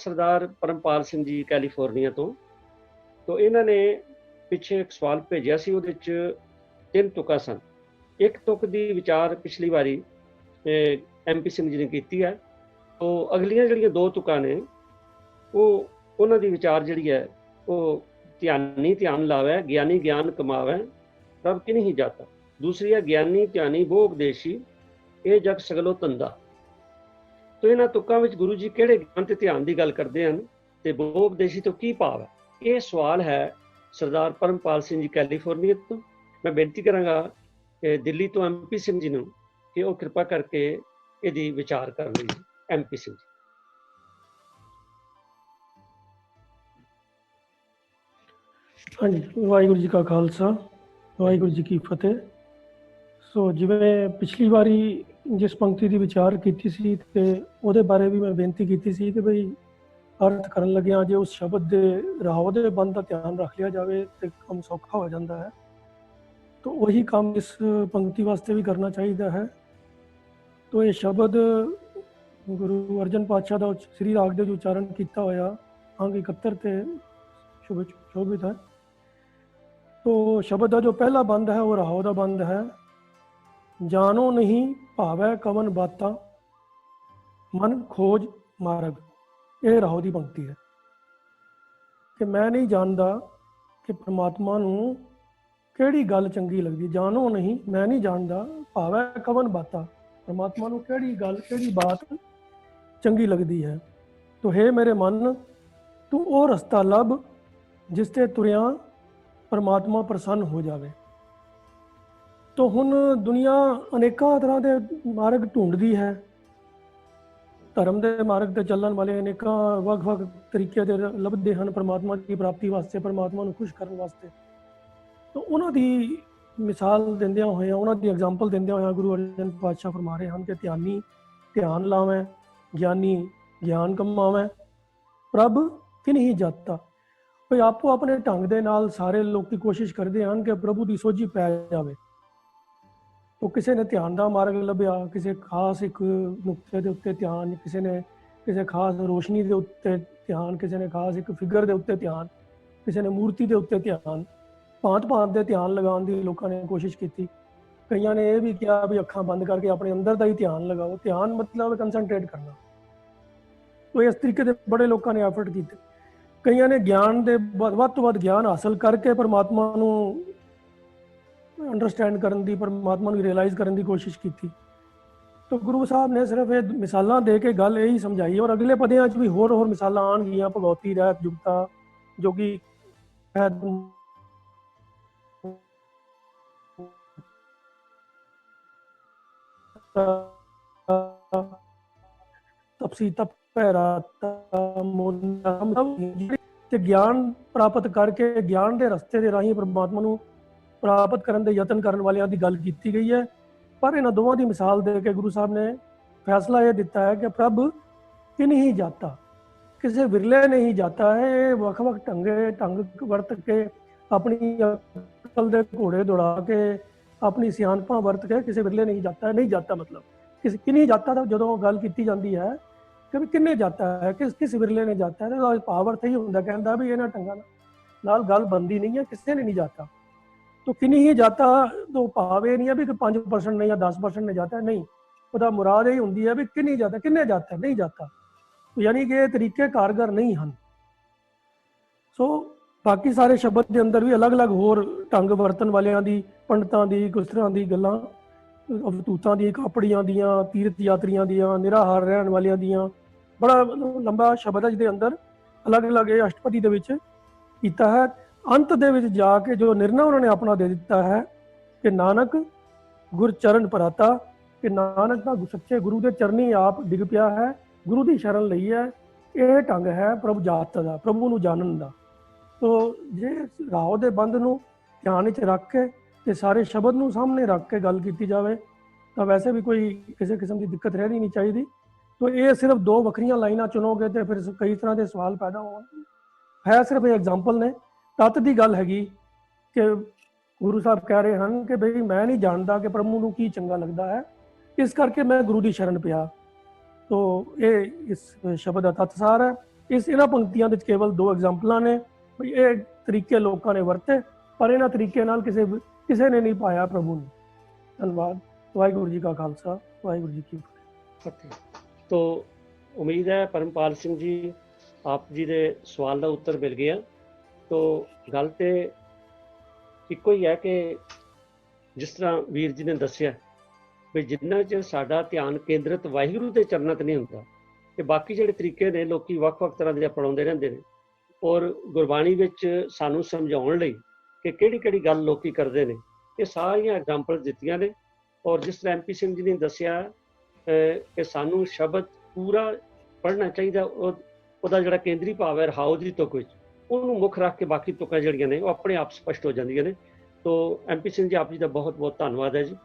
ਸਰਦਾਰ Parampal Singh ji California ਤੋਂ ਇਹਨਾਂ ਨੇ ਪਿੱਛੇ ਇੱਕ ਸਵਾਲ ਭੇਜਿਆ ਸੀ, ਉਹਦੇ 'ਚ 3 ਤੁਕਾਂ ਸਨ। ਇੱਕ ਤੁਕ ਦੀ ਵਿਚਾਰ ਪਿਛਲੀ ਵਾਰੀ MP ਸਿੰਘ ਜੀ ਨੇ ਕੀਤੀ ਹੈ। ਉਹ ਅਗਲੀਆਂ ਜਿਹੜੀਆਂ 2 ਤੁਕਾਂ ਨੇ ਉਹਨਾਂ ਦੀ ਵਿਚਾਰ ਜਿਹੜੀ ਹੈ ਉਹ ਧਿਆਨੀ ਧਿਆਨ ਲਾਵੇ, ਗਿਆਨੀ ਗਿਆਨ ਕਮਾਵੇ, ਪ੍ਰਭ ਕਿ ਨਹੀਂ ਜਾਤਾ। ਦੂਸਰੀ ਹੈ ਗਿਆਨੀ ਧਿਆਨੀ ਬਹੁ ਉਪਦੇਸ਼ੀ, ਇਹ ਜਗ ਸਗਲੋ ਧੰਦਾ। तो इन्हां तुक्कां विच गुरु जी किहड़े ज्ञान ते ध्यान की गल करते हैं ते बहु उपदेशी तो की भाव है? ये सवाल है सरदार परमपाल सिंह जी कैलीफोर्निया तो। मैं बेनती करांगा कि दिल्ली तो MP सिंह जी नूं कि वो कृपा करके इहदी विचार करन लई। MP सिंह जी। हाँ जी, वाहिगुरू जी का खालसा वाहिगुरू जी की फतेह। सो जिवें पिछली वारी जिस पंक्ति की विचार की सी ते ਉਹਦੇ बारे भी मैं बेनती की सी कि बई अर्थ करन लग्या जे उस शब्द के राव दे बंद का ध्यान रख लिया जाए तो काम सौखा हो जाता है। तो वही काम इस पंक्ति वास्ते भी करना चाहिए है। तो ये शब्द गुरु अर्जन पातशाह का श्री राग दे उच्चारण किया होया अंग 71 ते शोभित है। तो शब्द का जो पहला बंद है वो राव का बंद है। जानो नहीं भावै कवन बाता, मन खोज मार्ग। ये राहो की पंक्ति है कि मैं नहीं जानता कि परमात्मा नूं किहड़ी गल चंगी लगदी। जानो नहीं, मैं नहीं जानता भावै कवन बाता, परमात्मा नूं किहड़ी गल किहड़ी बात चंगी लगदी है। तो हे मेरे मन, तू वो रस्ता लभ जिस ते तुरिया परमात्मा प्रसन्न हो जावे। तो हुण दुनिया अनेकों तरह के मार्ग ढूंढती है। धर्म के मार्ग पर चलने वाले अनेकों वख-वख तरीके दे लभदे हैं परमात्मा की प्राप्ति वास्ते, परमात्मा नूं खुश करने वास्ते। तो उन्हां दी मिसाल दिंदियां होइयां, उन्हां दी एग्जाम्पल दिंदियां होइयां गुरु अर्जन पातशाह फरमा रहे हैं कि ध्यानी ध्यान लावें, ज्ञानी ज्ञान कमावें, प्रभ कि नहीं जाता। भाई आपो अपने ढंग दे नाल सारे लोग कोशिश करते हैं कि प्रभु की सोझी पै जाए। तो किसी ने ध्यान का मार्ग लभ्या, किसी खास एक नुकते के उत्ते ध्यान, किसी ने किसी खास रोशनी के उत्ते ध्यान, किसी ने खास एक फिगर के उत्ते ध्यान, किसी ने मूर्ति के उत्ते ध्यान, भांत भांत के ध्यान लगाने की लोगों ने कोशिश की। कईयां ने यह भी किया भी अखां बंद करके अपने अंदर का ही ध्यान लगाओ। ध्यान मतलब कंसनट्रेट करना। तो इस तरीके के बड़े लोगों ने एफर्ट किए। कईयां ने ज्ञान के वध तो वध ज्ञान हासिल करके परमात्मा नूं अंडरस्टैंड करने की, परमात्मा को रियलाइज करने की कोशिश की थी। तो गुरु साहब ने सिर्फ ये मिसालां दे के गल यही समझाई और अगले पदियां च भी होर मिसालां आउणगियां। भगवती रहत जुगता जोगी तपसी तप ज्ञान प्राप्त करके ज्ञान के रस्ते के राही परमात्मा नूं प्राप्त करने के यतन करने वालों की गल की गई है। पर इन्होंने दोवों की मिसाल दे के गुरु साहब ने फैसला ये दिता है कि प्रभ कि नहीं जाता, किसी विरले नहीं जाता है। वख वख ढंग वरत के अपनी अकल के घोड़े दौड़ा के अपनी सियानपा वरत के किसी विरले नहीं जाता है। नहीं जाता मतलब किसी कि नहीं जाता। तो जो गल की जाती है कि किन्ने जाता है, किस विरले ने जाता है, तो भाव अर्थ ही होंगे कहता भी इन्होंने ढंगा नाल गल बनती नहीं है, किसी ने नहीं जाता। तो कि नहीं जाता तो भाव ये नहीं है भी 5% नहीं या 10% नहीं जाता है, नहीं। वह मुराद यही होंगी है भी कि नहीं जाता, किन्ने जाता है, नहीं जाता। तो यानी कि तरीके कारगर नहीं हैं। सो बाकी सारे शब्द के अंदर भी अलग अलग होर ढंग वरतन वालियां दी, पंडितां दी, गुरसिरां दी गल्लां, अवधूतां दी, कापड़ियां दियां, तीर्थ यात्रियां दियां, निराहार रहन वालियां दियां, बड़ा लंबा शब्द है जिहदे अंदर अलग अलग अष्टपदी दे विच कीता है। अंत दे विच जाके जो निर्णय उन्होंने अपना दे दिता है कि नानक गुर चरण पराता, कि नानक का सच्चे गुरु के चरनी आप डिग पिया है, गुरु की शरण लई है। यह ढंग है प्रभु जात का, प्रभु नूं जानन दा। तो जे राव दे बंद नूं ध्यान विच रख के ते सारे शब्द नूं सामने रख के गल की जाए तो वैसे भी कोई किसी किस्म की दिक्कत रहनी नहीं चाहिए। तो ये सिर्फ 2 वखरियां लाइनां चुनोगे तो फिर कई तरह के सवाल पैदा होणगे। है सिर्फ एग्जाम्पल ने, तत्त की गल हैगी कि गुरु साहब कह रहे हैं कि बई मैं नहीं जानता कि प्रभु नूं की चंगा लगता है, इस करके मैं गुरु की शरण पिया। तो ये इस शब्द का तत्सार है। ਇਹਨਾਂ ਪੰਕਤੀਆਂ ਵਿੱਚ ਕੇਵਲ ਦੋ ਐਗਜ਼ਾਮਪਲਾਂ ਨੇ ਵੀ ਇਹ ਤਰੀਕੇ ਲੋਕਾਂ ਨੇ ਵਰਤੇ, ਪਰ ਇਹਨਾਂ ਤਰੀਕੇ ਨਾਲ ਕਿਸੇ ਨੇ ਨਹੀਂ ਪਾਇਆ ਪ੍ਰਭੂ ਨੂੰ। ਧੰਨਵਾਦ। ਵਾਹਿਗੁਰੂ ਜੀ ਕਾ ਖਾਲਸਾ, ਵਾਹਿਗੁਰੂ ਜੀ ਕੀ ਫਤਿਹ। ਤੋ ਉਮੀਦ ਹੈ ਪਰਮਪਾਲ ਸਿੰਘ ਜੀ ਆਪ ਜੀ ਦੇ ਸਵਾਲ ਦਾ ਉੱਤਰ ਮਿਲ ਗਿਆ। ਤੋ ਗੱਲ ਤੇ ਇੱਕੋ ਹੀ ਹੈ ਕਿ ਜਿਸ ਤਰ੍ਹਾਂ ਵੀਰ ਜੀ ਨੇ ਦੱਸਿਆ ਵੀ ਜਿੰਨਾ ਚਿਰ ਸਾਡਾ ਧਿਆਨ ਕੇਂਦਰਿਤ ਵਾਹਿਗੁਰੂ ਦੇ ਚਰਨਾਂ 'ਤੇ ਨਹੀਂ ਹੁੰਦਾ, ਤੇ ਬਾਕੀ ਜਿਹੜੇ ਤਰੀਕੇ ਨੇ ਲੋਕੀ ਵੱਖ-ਵੱਖ ਤਰ੍ਹਾਂ ਦੇ ਅਪਣਾਉਂਦੇ ਰਹਿੰਦੇ ਨੇ। ਔਰ ਗੁਰਬਾਣੀ ਵਿੱਚ ਸਾਨੂੰ ਸਮਝਾਉਣ ਲਈ ਕਿ ਕਿਹੜੀ ਗੱਲ ਲੋਕੀ ਕਰਦੇ ਨੇ, ਇਹ ਸਾਰੀਆਂ ਐਗਜ਼ਾਮਪਲ ਦਿੱਤੀਆਂ ਨੇ। ਔਰ ਜਿਸ ਤਰ੍ਹਾਂ MP ਸਿੰਘ ਜੀ ਨੇ ਦੱਸਿਆ ਕਿ ਸਾਨੂੰ ਸ਼ਬਦ ਪੂਰਾ ਪੜ੍ਹਨਾ ਚਾਹੀਦਾ, ਉਹਦਾ ਜਿਹੜਾ ਕੇਂਦਰੀ ਭਾਵ ਹੈ ਰਹਾਉ ਦੀ ਤੁਕ ਵਿੱਚ, ਉਹਨੂੰ ਮੁੱਖ ਰੱਖ ਕੇ ਬਾਕੀ ਤੁਕਾਂ ਜਿਹੜੀਆਂ ਨੇ ਉਹ ਆਪਣੇ ਆਪ ਸਪਸ਼ਟ ਹੋ ਜਾਂਦੀਆਂ ਨੇ। ਤੋ MP ਸਿੰਘ ਜੀ ਆਪ ਜੀ ਦਾ ਬਹੁਤ ਬਹੁਤ ਧੰਨਵਾਦ ਹੈ ਜੀ।